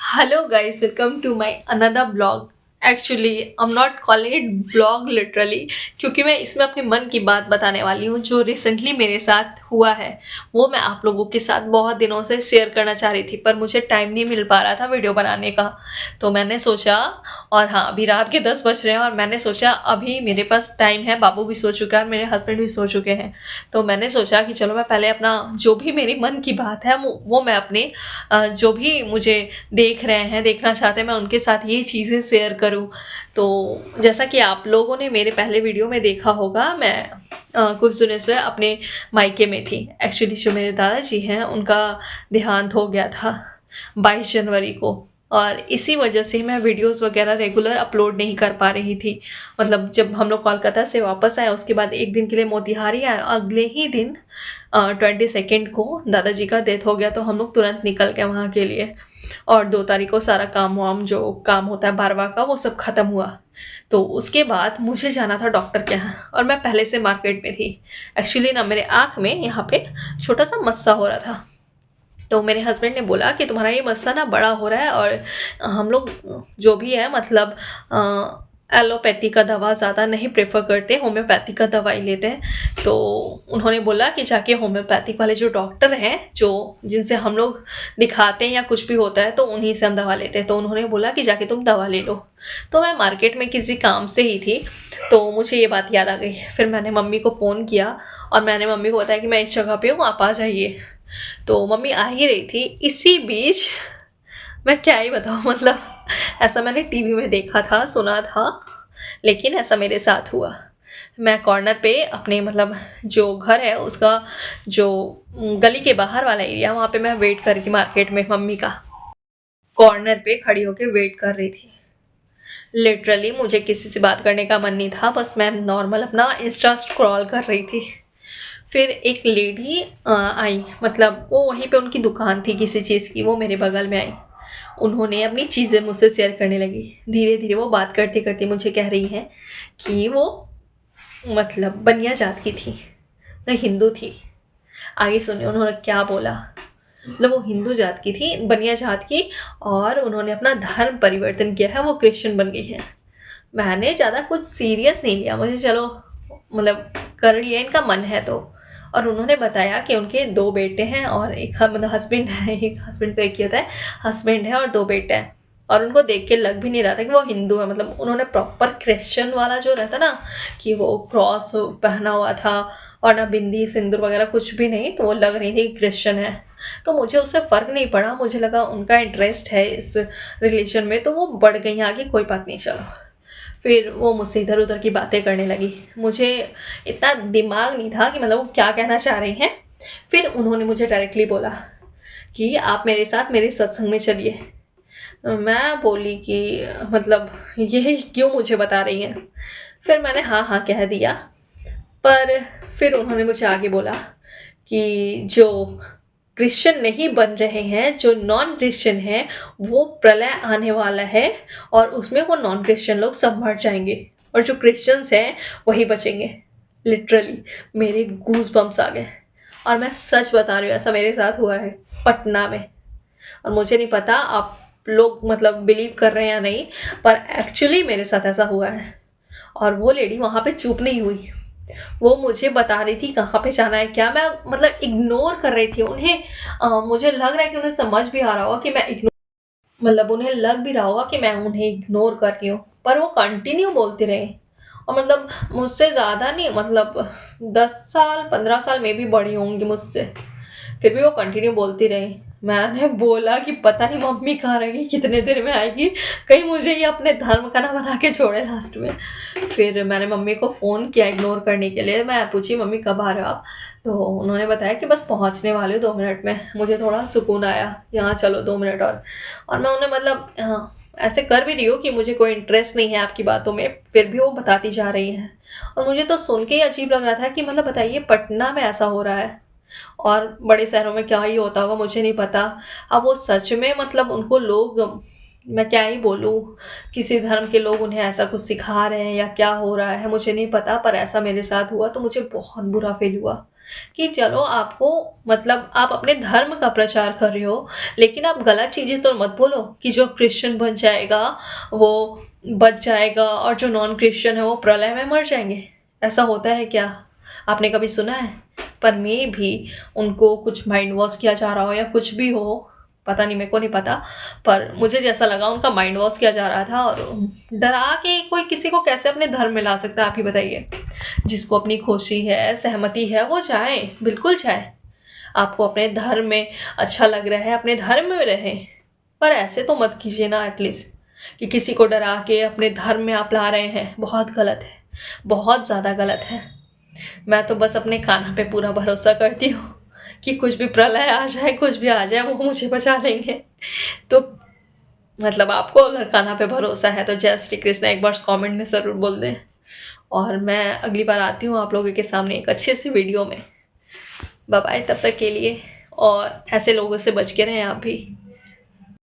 Hello guys, welcome to my another vlog. Actually, I'm not calling it vlog literally क्योंकि मैं इसमें अपने मन की बात बताने वाली हूँ जो रिसेंटली मेरे साथ हुआ है। वो मैं आप लोगों के साथ बहुत दिनों से शेयर करना चाह रही थी पर मुझे टाइम नहीं मिल पा रहा था वीडियो बनाने का। तो मैंने सोचा, और हाँ अभी रात के 10 बज रहे हैं और मैंने सोचा अभी मेरे पास टाइम है, बाबू भी सो चुका है, मेरे हस्बैंड भी सो चुके हैं। तो मैंने सोचा कि चलो मैं पहले अपना जो भी मेरी मन की बात है वो मैं अपने जो भी मुझे देख रहे हैं, देखना चाहते हैं, मैं उनके साथ ये चीज़ें शेयर करूं। तो जैसा कि आप लोगों ने मेरे पहले वीडियो में देखा होगा, मैं कुछ दिनों से अपने मायके में थी। एक्चुअली जो मेरे दादाजी हैं उनका देहांत हो गया था 22 जनवरी को, और इसी वजह से मैं वीडियोस वगैरह रेगुलर अपलोड नहीं कर पा रही थी। मतलब जब हम लोग कोलकाता से वापस आए उसके बाद एक दिन के लिए मोतिहारी आए, अगले ही दिन 22 को दादाजी का डेथ हो गया। तो हम लोग तुरंत निकल गए वहाँ के लिए, और 2 तारीख को सारा काम वाम जो काम होता है बारवा का वो सब खत्म हुआ। तो उसके बाद मुझे जाना था डॉक्टर के यहाँ, और मैं पहले से मार्केट में थी। एक्चुअली ना मेरे आँख में यहाँ पे छोटा सा मस्सा हो रहा था। तो मेरे हस्बैंड ने बोला कि तुम्हारा ये मस्सा ना बड़ा हो रहा है, और हम लोग जो भी है मतलब एलोपैथी का दवा ज़्यादा नहीं प्रेफर करते, होम्योपैथी का दवाई लेते हैं। तो उन्होंने बोला कि जाके होम्योपैथिक वाले जो डॉक्टर हैं जो जिनसे हम लोग दिखाते हैं या कुछ भी होता है तो उन्हीं से हम दवा लेते हैं। तो उन्होंने बोला कि जाके तुम दवा ले लो। तो मैं मार्केट में किसी काम से ही थी, तो मुझे ये बात याद आ गई। फिर मैंने मम्मी को फ़ोन किया और मैंने मम्मी को बताया कि मैं इस जगह पे हूँ, आप आ जाइए। तो मम्मी आ ही रही थी। इसी बीच मैं क्या ही बताऊँ, मतलब ऐसा मैंने टीवी में देखा था, सुना था, लेकिन ऐसा मेरे साथ हुआ। मैं कॉर्नर पे अपने मतलब जो घर है उसका जो गली के बाहर वाला एरिया, वहाँ पे मैं वेट कर रही थी मार्केट में, मम्मी का कॉर्नर पे खड़ी होके वेट कर रही थी। लिटरली मुझे किसी से बात करने का मन नहीं था, बस मैं नॉर्मल अपना इंस्टा स्क्रॉल कर रही थी। फिर एक लेडी आई, मतलब वो वहीं पे उनकी दुकान थी किसी चीज़ की, वो मेरे बगल में आई। उन्होंने अपनी चीज़ें मुझसे शेयर करने लगी। धीरे धीरे वो बात करते करते मुझे कह रही हैं कि वो मतलब बनिया जात की थी, न हिंदू थी। आगे सुनिए उन्होंने क्या बोला। मतलब वो हिंदू जात की थी, बनिया जात की, और उन्होंने अपना धर्म परिवर्तन किया है, वो क्रिश्चियन बन गई है। मैंने ज़्यादा कुछ सीरियस नहीं लिया, मुझे चलो मतलब कर लिया, इनका मन है तो। और उन्होंने बताया कि उनके 2 बेटे हैं और एक मतलब हस्बैंड है, एक हस्बैंड तो एक ही होता है, हस्बैंड है और 2 बेटे हैं। और उनको देख के लग भी नहीं रहा था कि वो हिंदू है। मतलब उन्होंने प्रॉपर क्रिश्चियन वाला जो रहता ना कि वो क्रॉस पहना हुआ था, और ना बिंदी सिंदूर वगैरह कुछ भी नहीं, तो वो लग रही थी क्रिश्चियन है। तो मुझे उससे फ़र्क नहीं पड़ा, मुझे लगा उनका इंटरेस्ट है इस रिलीजन में, तो वो बढ़ गई आगे, कोई बात नहीं चलो। फिर वो मुझसे इधर उधर की बातें करने लगी। मुझे इतना दिमाग नहीं था कि मतलब वो क्या कहना चाह रही हैं। फिर उन्होंने मुझे डायरेक्टली बोला कि आप मेरे साथ मेरे सत्संग में चलिए। मैं बोली कि मतलब ये क्यों मुझे बता रही हैं। फिर मैंने हाँ हाँ कह दिया। पर फिर उन्होंने मुझे आगे बोला कि जो क्रिश्चियन नहीं बन रहे हैं, जो नॉन क्रिश्चियन हैं, वो प्रलय आने वाला है और उसमें वो नॉन क्रिश्चियन लोग सब मर जाएंगे और जो क्रिश्चियंस हैं वही बचेंगे। लिटरली मेरे गूज बम्स आ गए, और मैं सच बता रही हूँ, ऐसा मेरे साथ हुआ है पटना में। और मुझे नहीं पता आप लोग मतलब बिलीव कर रहे हैं या नहीं, पर एक्चुअली मेरे साथ ऐसा हुआ है। और वो लेडी वहाँ पे चुप नहीं हुई, वो मुझे बता रही थी कहाँ पे जाना है क्या। मैं मतलब इग्नोर कर रही थी उन्हें। मुझे लग रहा है कि उन्हें समझ भी आ रहा होगा कि मैं इग्नोर, मतलब उन्हें लग भी रहा होगा कि मैं उन्हें इग्नोर कर रही हूँ, पर वो कंटिन्यू बोलती रही। और मतलब मुझसे ज़्यादा नहीं, मतलब 10 साल 15 साल में भी बड़ी होंगी मुझसे, फिर भी वो कंटिन्यू बोलती रही। मैंने बोला कि पता नहीं मम्मी कहाँ रहेगी, कितने देर में आएगी, कहीं मुझे ये अपने धर्म का ना बना के छोड़े लास्ट में। फिर मैंने मम्मी को फ़ोन किया इग्नोर करने के लिए। मैं पूछी मम्मी कब आ रहे हो आप, तो उन्होंने बताया कि बस पहुंचने वाले हो 2 मिनट में। मुझे थोड़ा सुकून आया, यहाँ चलो 2 मिनट और मैं उन्हें मतलब ऐसे कर भी रही हूँ कि मुझे कोई इंटरेस्ट नहीं है आपकी बातों में, फिर भी वो बताती जा रही हैं। और मुझे तो सुन के ही अजीब लग रहा था कि मतलब बताइए पटना में ऐसा हो रहा है, और बड़े शहरों में क्या ही होता होगा मुझे नहीं पता। अब वो सच में मतलब उनको लोग, मैं क्या ही बोलूँ, किसी धर्म के लोग उन्हें ऐसा कुछ सिखा रहे हैं या क्या हो रहा है मुझे नहीं पता, पर ऐसा मेरे साथ हुआ तो मुझे बहुत बुरा फील हुआ। कि चलो आपको मतलब आप अपने धर्म का प्रचार कर रहे हो, लेकिन आप गलत चीज़ें तो मत बोलो कि जो क्रिश्चियन बन जाएगा वो बच जाएगा और जो नॉन क्रिश्चियन है वो प्रलय में मर जाएंगे। ऐसा होता है क्या? आपने कभी सुना है? पर मे भी उनको कुछ माइंड वॉश किया जा रहा हो या कुछ भी हो, पता नहीं, मेरे को नहीं पता, पर मुझे जैसा लगा उनका माइंड वॉश किया जा रहा था। और डरा के कोई किसी को कैसे अपने धर्म में ला सकता है, आप ही बताइए। जिसको अपनी खुशी है, सहमति है, वो जाए, बिल्कुल जाए। आपको अपने धर्म में अच्छा लग रहा है, अपने धर्म में रहें, पर ऐसे तो मत कीजिए ना एटलीस्ट, कि किसी को डरा के अपने धर्म में आप ला रहे हैं। बहुत गलत है, बहुत ज़्यादा गलत है। मैं तो बस अपने कान्हा पे पूरा भरोसा करती हूँ कि कुछ भी प्रलय आ जाए, कुछ भी आ जाए, वो मुझे बचा लेंगे। तो मतलब आपको अगर कान्हा पे भरोसा है तो जय श्री कृष्ण एक बार कमेंट में ज़रूर बोल दें। और मैं अगली बार आती हूँ आप लोगों के सामने एक अच्छे से वीडियो में। बाय बाय तब तक के लिए, और ऐसे लोगों से बच के रहें आप भी।